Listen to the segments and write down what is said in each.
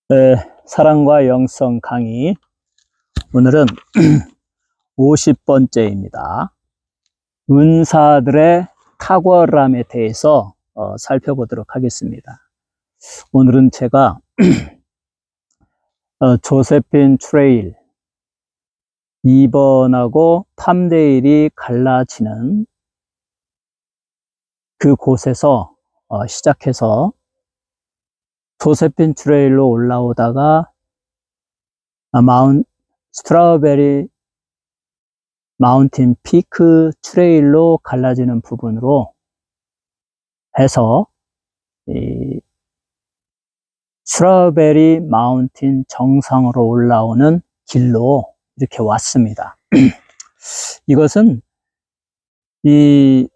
네, 사랑과 영성 강의. 오늘은 50번째입니다. 은사들의 탁월함에 대해서 살펴보도록 하겠습니다. 오늘은 제가 조세핀 트레일 2번하고 팜데일이 갈라지는 그 곳에서 시작해서 조세핀 트레일로 올라오다가 스트라우베리 마운틴 피크 트레일로 갈라지는 부분으로 해서 이 스트라우베리 마운틴 정상으로 올라오는 길로 이렇게 왔습니다. 이것은 이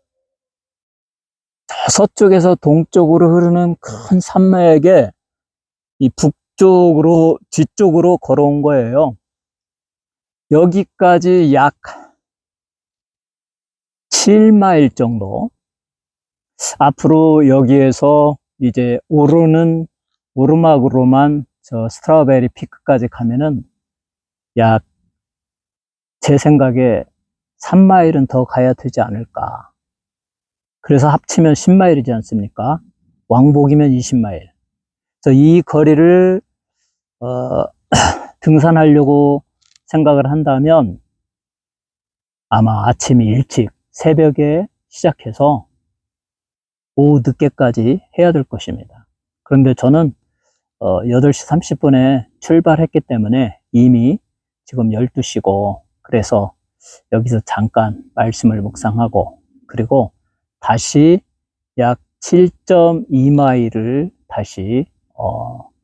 서쪽에서 동쪽으로 흐르는 큰 산맥에 이 뒤쪽으로 걸어온 거예요. 여기까지 약 7마일 정도. 앞으로 여기에서 이제 오르막으로만 저 스트라우베리 피크까지 가면은 약 제 생각에 3마일은 더 가야 되지 않을까. 그래서 합치면 10마일이지 않습니까? 왕복이면 20마일. 그래서 이 거리를 등산하려고 생각을 한다면 아마 아침 일찍 새벽에 시작해서 오후 늦게까지 해야 될 것입니다. 그런데 저는 8시 30분에 출발했기 때문에 이미 지금 12시고, 그래서 여기서 잠깐 말씀을 묵상하고, 그리고 다시 약 7.2마일을 다시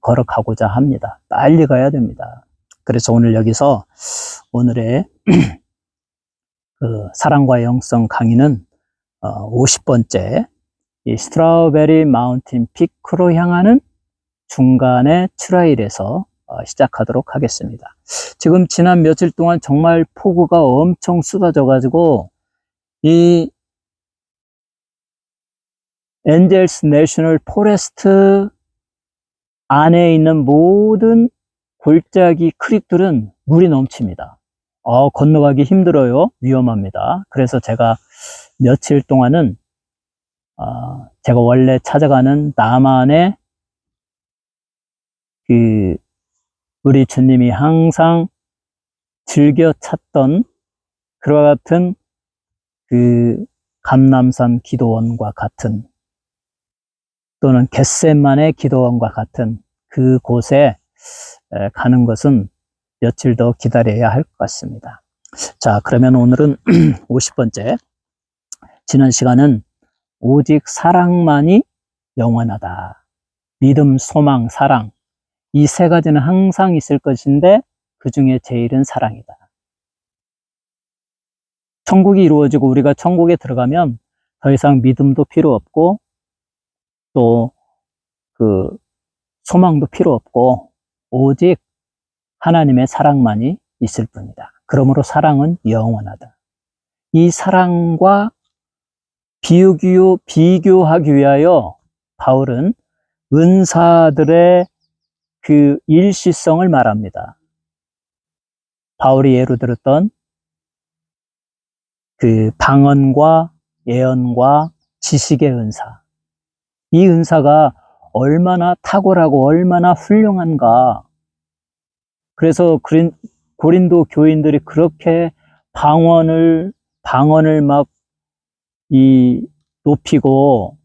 걸어가고자 합니다. 빨리 가야 됩니다. 그래서 오늘 여기서 오늘의 그 사랑과 영성 강의는 50번째 이 스트라우베리 마운틴 피크로 향하는 중간의 트레일에서 시작하도록 하겠습니다. 지금 지난 며칠 동안 정말 폭우가 엄청 쏟아져 가지고 이 엔젤스 내셔널 포레스트 안에 있는 모든 골짜기 크릭들은 물이 넘칩니다. 건너가기 힘들어요. 위험합니다. 그래서 제가 며칠 동안은 제가 원래 찾아가는 남한의 우리 주님이 항상 즐겨 찾던 그와 같은 감람산 기도원과 같은, 또는 겟세만의 기도원과 같은 그곳에 가는 것은 며칠 더 기다려야 할 것 같습니다. 자, 그러면 오늘은 50번째. 지난 시간은 오직 사랑만이 영원하다. 믿음, 소망, 사랑. 이 세 가지는 항상 있을 것인데 그 중에 제일은 사랑이다. 천국이 이루어지고 우리가 천국에 들어가면 더 이상 믿음도 필요 없고 또 소망도 필요 없고 오직 하나님의 사랑만이 있을 뿐이다. 그러므로 사랑은 영원하다. 이 사랑과 비교하기 위하여 바울은 은사들의 그 일시성을 말합니다. 바울이 예로 들었던 그 방언과 예언과 지식의 은사. 이 은사가 얼마나 탁월하고 얼마나 훌륭한가. 그래서 고린도 교인들이 그렇게 방언을 막 높이고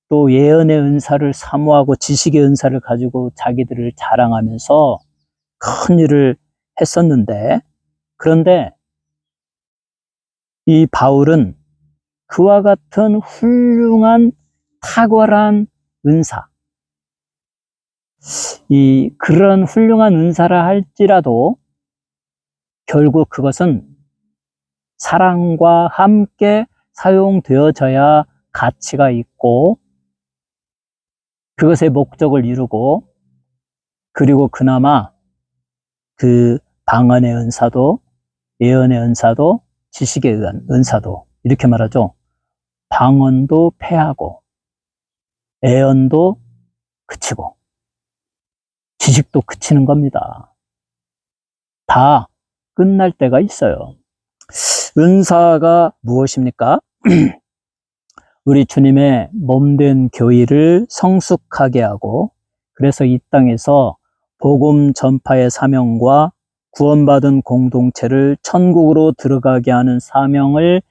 또 예언의 은사를 사모하고 지식의 은사를 가지고 자기들을 자랑하면서 큰 일을 했었는데, 그런데 이 바울은 그와 같은 훌륭한 탁월한 은사, 그런 훌륭한 은사라 할지라도 결국 그것은 사랑과 함께 사용되어져야 가치가 있고 그것의 목적을 이루고, 그리고 그나마 그 방언의 은사도 예언의 은사도 지식의 은사도, 이렇게 말하죠. 방언도 패하고 예언도 그치고 지식도 그치는 겁니다. 다 끝날 때가 있어요. 은사가 무엇입니까? 우리 주님의 몸된 교회를 성숙하게 하고, 그래서 이 땅에서 복음 전파의 사명과 구원받은 공동체를 천국으로 들어가게 하는 사명을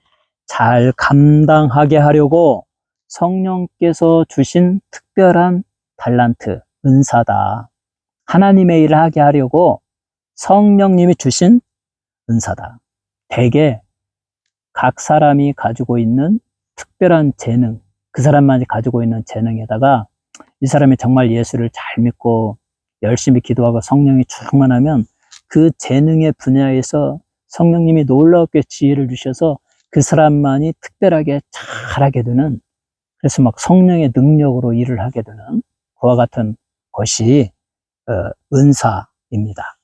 잘 감당하게 하려고 성령께서 주신 특별한 달란트, 은사다. 하나님의 일을 하게 하려고 성령님이 주신 은사다. 대개 각 사람이 가지고 있는 특별한 재능, 그 사람만이 가지고 있는 재능에다가 이 사람이 정말 예수를 잘 믿고 열심히 기도하고 성령이 충만하면 그 재능의 분야에서 성령님이 놀랍게 지혜를 주셔서 그 사람만이 특별하게 잘하게 되는, 그래서 막 성령의 능력으로 일을 하게 되는 그와 같은 것이 은사입니다.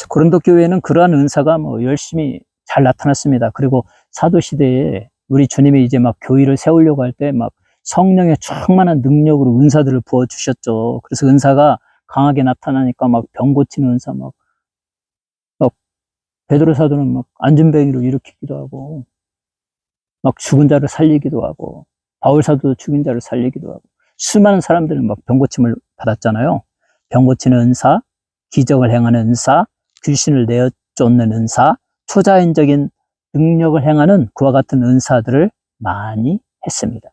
고린도 교회에는 그러한 은사가 열심히 잘 나타났습니다. 그리고 사도 시대에 우리 주님이 이제 막 교회를 세우려고 할 때 막 성령의 충만한 능력으로 은사들을 부어 주셨죠. 그래서 은사가 강하게 나타나니까 막 병 고치는 은사, 막 베드로 사도는 막 안진뱅이로 일으키기도 하고, 막 죽은 자를 살리기도 하고, 바울 사도도 죽은 자를 살리기도 하고, 수많은 사람들은 막 병 고침을 받았잖아요. 병 고치는 은사, 기적을 행하는 은사, 귀신을 내어 쫓는 은사, 초자연적인 능력을 행하는 그와 같은 은사들을 많이 했습니다.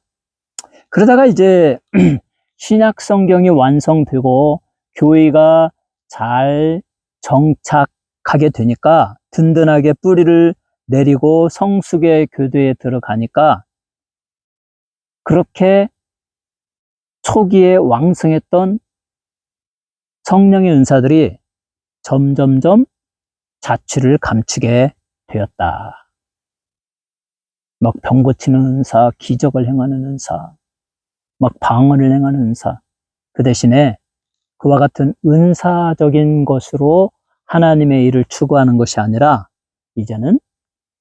그러다가 이제 신약 성경이 완성되고 교회가 잘 정착하게 되니까, 든든하게 뿌리를 내리고 성숙의 교대에 들어가니까, 그렇게 초기에 왕성했던 성령의 은사들이 점점점 자취를 감추게 되었다. 막 병 고치는 은사, 기적을 행하는 은사, 막 방언을 행하는 은사, 그 대신에 그와 같은 은사적인 것으로 하나님의 일을 추구하는 것이 아니라 이제는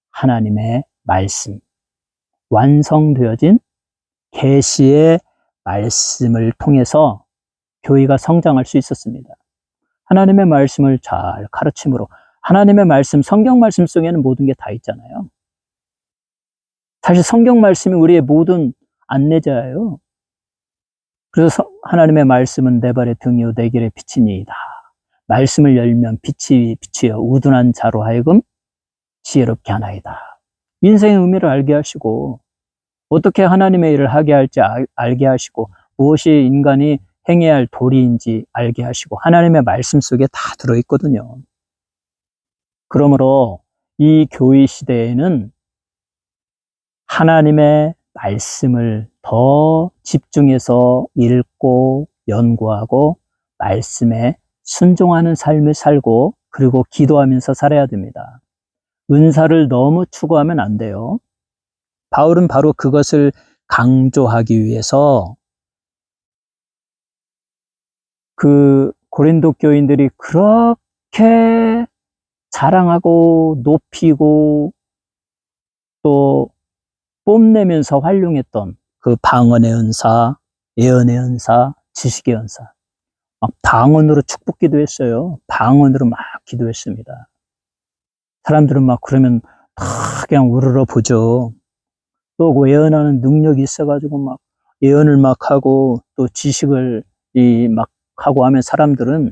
하나님의 말씀, 완성되어진 계시의 말씀을 통해서 교회가 성장할 수 있었습니다. 하나님의 말씀을 잘 가르침으로, 하나님의 말씀, 성경 말씀 속에는 모든 게 다 있잖아요. 사실 성경 말씀이 우리의 모든 안내자예요. 그래서 하나님의 말씀은 내 발의 등이요 내 길의 빛이니이다. 말씀을 열면 빛이 비추어 우둔한 자로 하여금 지혜롭게 하나이다. 인생의 의미를 알게 하시고, 어떻게 하나님의 일을 하게 할지 알게 하시고, 무엇이 인간이 행해야 할 도리인지 알게 하시고, 하나님의 말씀 속에 다 들어있거든요. 그러므로 이 교회 시대에는 하나님의 말씀을 더 집중해서 읽고 연구하고 말씀에 순종하는 삶을 살고, 그리고 기도하면서 살아야 됩니다. 은사를 너무 추구하면 안 돼요. 바울은 바로 그것을 강조하기 위해서 그 고린도 교인들이 그렇게 자랑하고 높이고 또 뽐내면서 활용했던 그 방언의 은사, 예언의 은사, 지식의 은사, 막 방언으로 축복 기도했어요. 방언으로 막 기도했습니다. 사람들은 막 그러면 다 그냥 우러러 보죠. 또 그 예언하는 능력이 있어가지고 막 예언을 막 하고 또 지식을 막 하고 하면 사람들은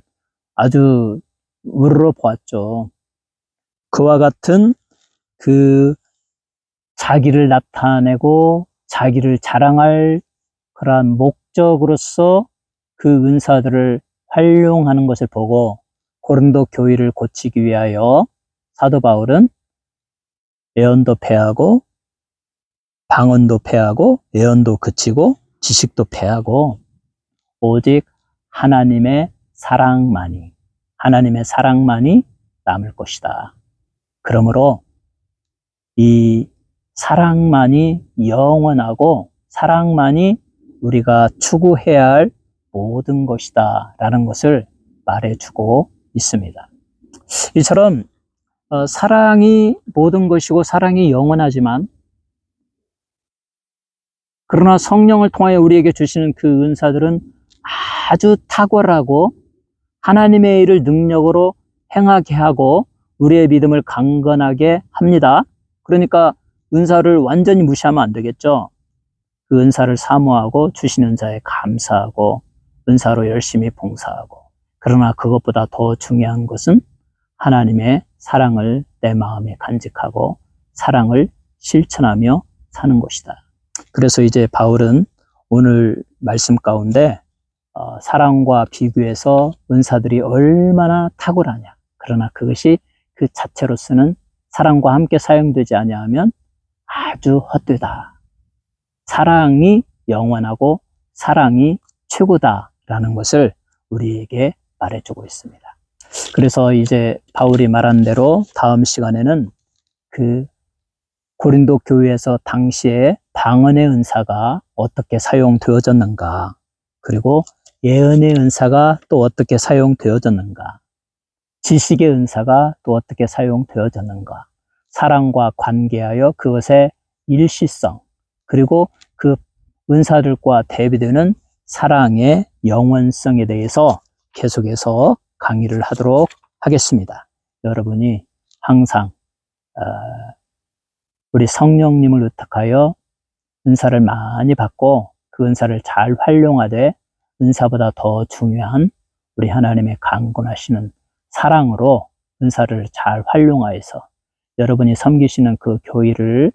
아주 우러러 보았죠. 그와 같은 그 자기를 나타내고 자기를 자랑할 그러한 목적으로서 그 은사들을 활용하는 것을 보고 고린도 교회를 고치기 위하여 사도 바울은 예언도 폐하고 방언도 폐하고 예언도 그치고 지식도 폐하고 오직 하나님의 사랑만이 남을 것이다. 그러므로 이 사랑만이 영원하고 사랑만이 우리가 추구해야 할 모든 것이다 라는 것을 말해주고 있습니다. 이처럼 사랑이 모든 것이고 사랑이 영원하지만, 그러나 성령을 통하여 우리에게 주시는 그 은사들은 아주 탁월하고 하나님의 일을 능력으로 행하게 하고 우리의 믿음을 강건하게 합니다. 그러니까 은사를 완전히 무시하면 안 되겠죠. 그 은사를 사모하고 주신 은사에 감사하고 은사로 열심히 봉사하고, 그러나 그것보다 더 중요한 것은 하나님의 사랑을 내 마음에 간직하고 사랑을 실천하며 사는 것이다. 그래서 이제 바울은 오늘 말씀 가운데 사랑과 비교해서 은사들이 얼마나 탁월하냐, 그러나 그것이 그 자체로서는 사랑과 함께 사용되지 아니하면 아주 헛되다. 사랑이 영원하고 사랑이 최고다라는 것을 우리에게 말해주고 있습니다. 그래서 이제 바울이 말한 대로 다음 시간에는 그 고린도 교회에서 당시에 방언의 은사가 어떻게 사용되어졌는가, 그리고 예언의 은사가 또 어떻게 사용되어졌는가, 지식의 은사가 또 어떻게 사용되어졌는가, 사랑과 관계하여 그것의 일시성, 그리고 그 은사들과 대비되는 사랑의 영원성에 대해서 계속해서 강의를 하도록 하겠습니다. 여러분이 항상 우리 성령님을 의탁하여 은사를 많이 받고 그 은사를 잘 활용하되 은사보다 더 중요한 우리 하나님의 강권하시는 사랑으로 은사를 잘 활용하여서 여러분이 섬기시는 그 교회를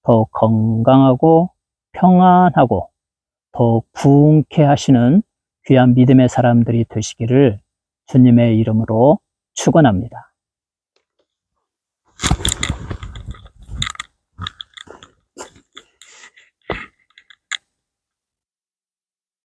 더욱 건강하고 평안하고 더욱 부흥케 하시는 귀한 믿음의 사람들이 되시기를 주님의 이름으로 축원합니다.